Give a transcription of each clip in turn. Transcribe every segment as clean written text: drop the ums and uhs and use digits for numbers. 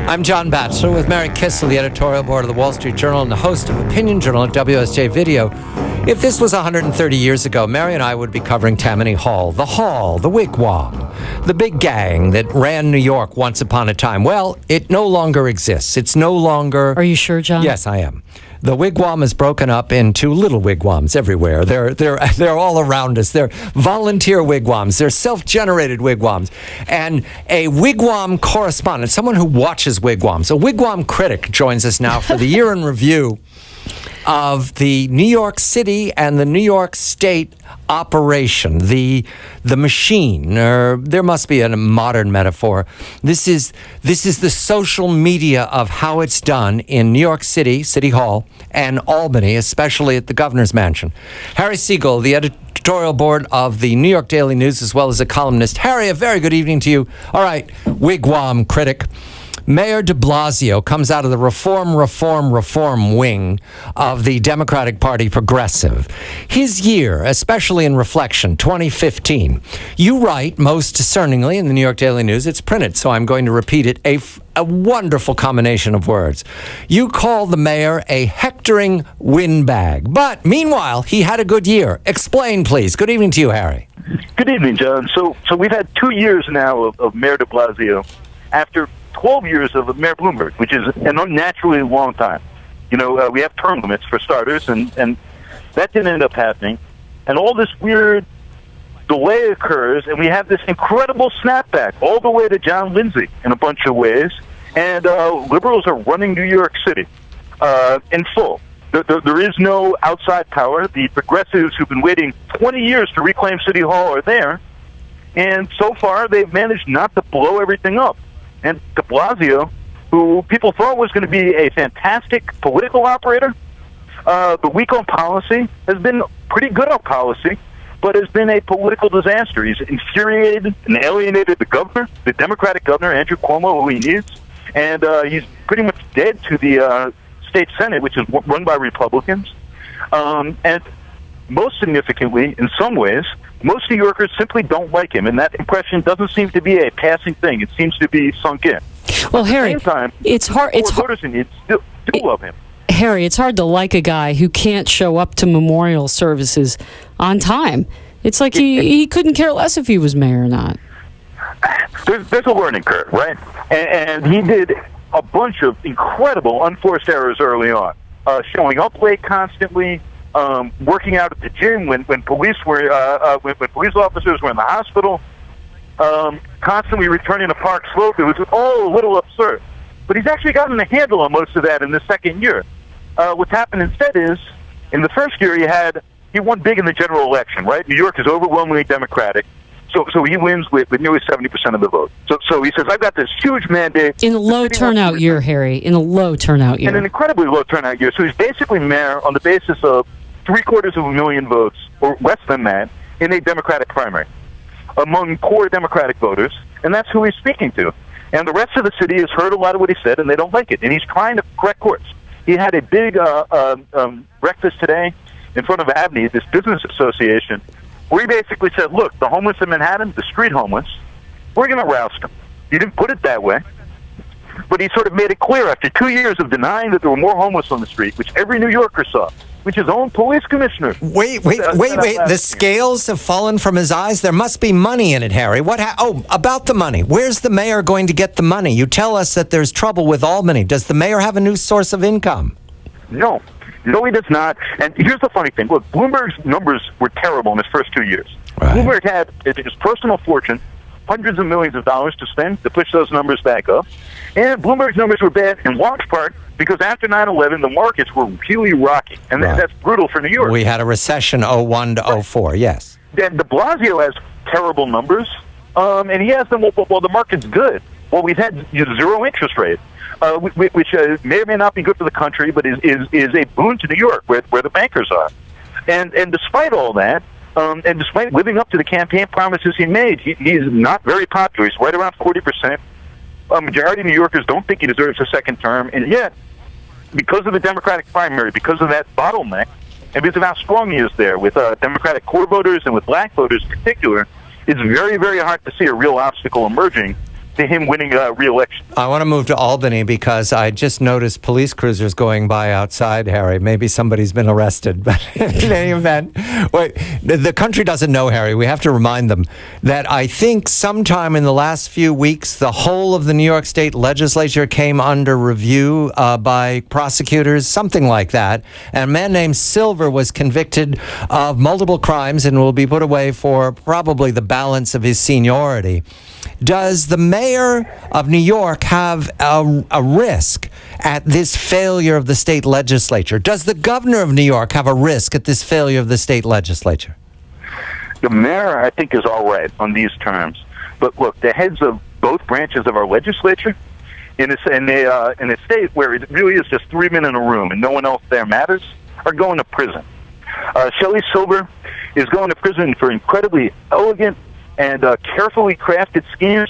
I'm John Batchelor with Mary Kissel, the editorial board of the Wall Street Journal and the host of Opinion Journal at WSJ Video. If this was 130 years ago, Mary and I would be covering Tammany Hall, the wigwam, the big gang that ran New York once upon a time. Well, it no longer exists. It's no longer... Are you sure, John? Yes, I am. The wigwam is broken up into little wigwams everywhere. They're all around us. They're volunteer wigwams. They're self-generated wigwams. And a wigwam correspondent, someone who watches wigwams, a wigwam critic, joins us now for the year in review of the New York City and the New York State operation, the machine, or there must be a modern metaphor. This is the social media of how it's done in New York City, City Hall, and Albany, especially at the governor's mansion. Harry Siegel, the editorial board of the New York Daily News, as well as a columnist. Harry, a very good evening to you. All right, wigwam critic. Mayor de Blasio comes out of the reform wing of the Democratic Party Progressive. His year, especially in reflection, 2015. You write, most discerningly in the New York Daily News, it's printed, so I'm going to repeat it, a wonderful combination of words. You call the mayor a hectoring windbag. But meanwhile, he had a good year. Explain, please. Good evening to you, Harry. Good evening, John. So we've had 2 years now of Mayor de Blasio after 12 years of Mayor Bloomberg, which is an unnaturally long time. You know, we have term limits for starters, and that didn't end up happening. And all this weird delay occurs, and we have this incredible snapback all the way to John Lindsay in a bunch of ways. And liberals are running New York City in full. There is no outside power. The progressives who've been waiting 20 years to reclaim City Hall are there. And so far, they've managed not to blow everything up. And de Blasio, who people thought was going to be a fantastic political operator, but weak on policy, has been pretty good on policy, but has been a political disaster. He's infuriated and alienated the governor, the Democratic governor, Andrew Cuomo, who he needs, and he's pretty much dead to the state Senate, which is run by Republicans. And most significantly, in some ways, most New Yorkers simply don't like him, and that impression doesn't seem to be a passing thing. It seems to be sunk in. Well, Harry, at the same time, it's hard. voters still love him. Harry, it's hard to like a guy who can't show up to memorial services on time. It's like he couldn't care less if he was mayor or not. There's a learning curve, right? And he did a bunch of incredible unforced errors early on, showing up late constantly. Working out at the gym when police were when police officers were in the hospital, constantly returning to Park Slope. It was all a little absurd. But he's actually gotten a handle on most of that in the second year. What's happened instead is, in the first year he won big in the general election, right? New York is overwhelmingly Democratic. So he wins with nearly 70% of the vote. So he says, I've got this huge mandate. In a low turnout year, Harry. In a low turnout year. In an incredibly low turnout year. So he's basically mayor on the basis of 750,000 votes, or less than that, in a Democratic primary among core Democratic voters, and that's who he's speaking to. And the rest of the city has heard a lot of what he said, and they don't like it. And he's trying to correct course. He had a big breakfast today in front of Albany, this business association, where he basically said, look, the homeless in Manhattan, the street homeless, we're going to roust them. He didn't put it that way, but he sort of made it clear after 2 years of denying that there were more homeless on the street, which every New Yorker saw, which his own police commissioner. Wait. The scales have fallen from his eyes. There must be money in it, Harry. About the money. Where's the mayor going to get the money? You tell us that there's trouble with Albany. Does the mayor have a new source of income? No, he does not. And here's the funny thing. Look, Bloomberg's numbers were terrible in his first 2 years. Right. Bloomberg had his personal fortune, hundreds of millions of dollars to spend to push those numbers back up. And Bloomberg's numbers were bad in large part because after 9/11, the markets were really rocky. And that's brutal for New York. We had a recession 01 to 04, yes. Then de Blasio has terrible numbers, and he has them, well, the market's good. Well, we've had zero interest rate, which may or may not be good for the country, but is a boon to New York, where the bankers are. And despite all that, and despite living up to the campaign promises he made, he's not very popular. He's right around 40%. A majority of New Yorkers don't think he deserves a second term, and yet, because of the Democratic primary, because of that bottleneck, and because of how strong he is there with Democratic core voters and with black voters in particular, it's very, very hard to see a real obstacle emerging to him winning re-election. I want to move to Albany because I just noticed police cruisers going by outside, Harry. Maybe somebody's been arrested. But in any event, wait, the country doesn't know, Harry. We have to remind them that I think sometime in the last few weeks, the whole of the New York State legislature came under review by prosecutors, something like that. And a man named Silver was convicted of multiple crimes and will be put away for probably the balance of his seniority. Does the mayor of New York have a risk at this failure of the state legislature? Does the governor of New York have a risk at this failure of the state legislature? The mayor, I think, is all right on these terms. But look, the heads of both branches of our legislature, in a state where it really is just three men in a room and no one else there matters, are going to prison. Shelley Silver is going to prison for incredibly elegant and carefully crafted schemes,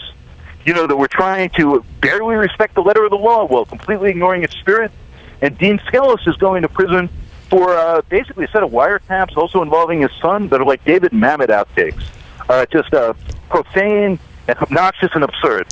that we're trying to barely respect the letter of the law while completely ignoring its spirit. And Dean Skelos is going to prison for basically a set of wiretaps also involving his son that are like David Mamet outtakes. Just profane and obnoxious and absurd.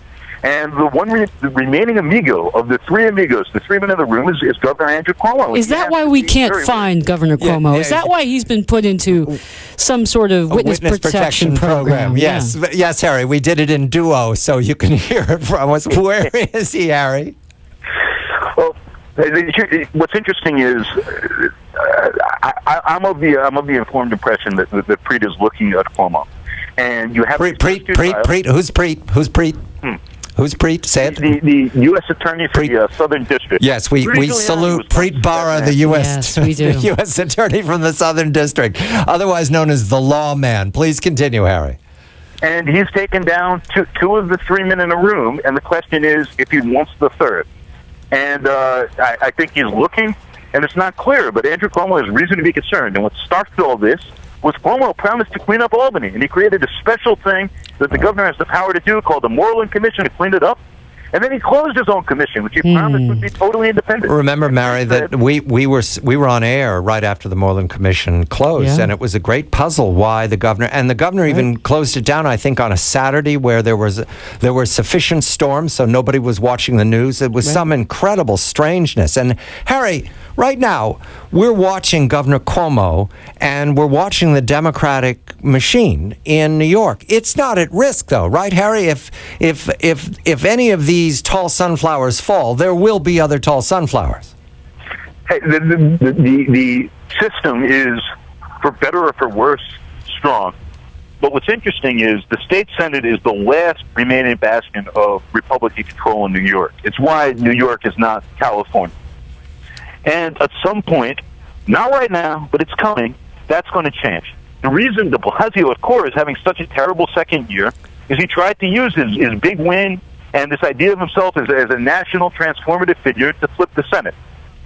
And the remaining amigo of the three amigos, the three men in the room, is Governor Andrew Cuomo. Is that why we can't find Governor Cuomo? Is that why he's been put into some sort of witness protection program? Yes, yes, Harry. We did it in duo, so you can hear it from us. Where is he, Harry? Well, what's interesting is I'm of the informed impression that Preet is looking at Cuomo, and you have Preet. Who's Preet? Who's Preet? Who's Preet? Say it. The U.S. Attorney for the Southern District. Yes, we salute Preet Bharara, the U.S. Yes, we do. The U.S. Attorney from the Southern District, otherwise known as the Lawman. Please continue, Harry. And he's taken down two of the three men in a room, and the question is if he wants the third. And I think he's looking, and it's not clear, but Andrew Cuomo has reason to be concerned. And what started all this was Cuomo promised to clean up Albany, and he created a special thing that the governor has the power to do called the Moreland Commission to clean it up. And then he closed his own commission, which he promised would be totally independent. Remember, Mary, that we were on air right after the Moreland Commission closed, and it was a great puzzle why the governor even closed it down, I think, on a Saturday where there were sufficient storms, so nobody was watching the news. It was some incredible strangeness. And Harry, right now, we're watching Governor Cuomo, and we're watching the Democratic machine in New York. It's not at risk, though, right, Harry? If any of these tall sunflowers fall, there will be other tall sunflowers. Hey, the system is, for better or for worse, strong. But what's interesting is the state Senate is the last remaining bastion of Republican control in New York. It's why New York is not California. And at some point, not right now, but it's coming, that's going to change. The reason de Blasio at core is having such a terrible second year is he tried to use his big win and this idea of himself as a national transformative figure to flip the Senate.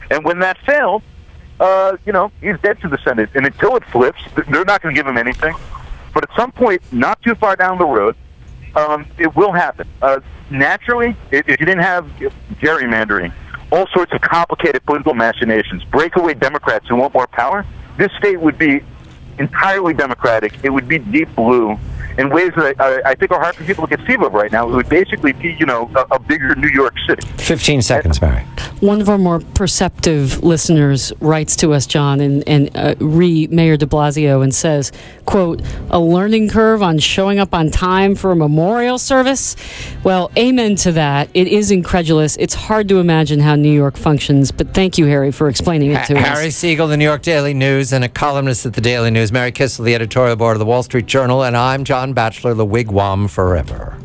And when that failed, he's dead to the Senate. And until it flips, they're not going to give him anything. But at some point, not too far down the road, it will happen. Naturally, if you didn't have gerrymandering, all sorts of complicated political machinations, breakaway Democrats who want more power, this state would be entirely Democratic. It would be deep blue in ways that I think are hard for people to conceive of right now. It would basically be, a bigger New York City. 15 seconds, Mary. One of our more perceptive listeners writes to us, John, and Mayor de Blasio and says, quote, a learning curve on showing up on time for a memorial service? Well, amen to that. It is incredulous. It's hard to imagine how New York functions, but thank you, Harry, for explaining it to us. Harry Siegel, the New York Daily News, and a columnist at the Daily News. Mary Kissel, the editorial board of the Wall Street Journal, and I'm John Batchelor, the Wigwam Forever.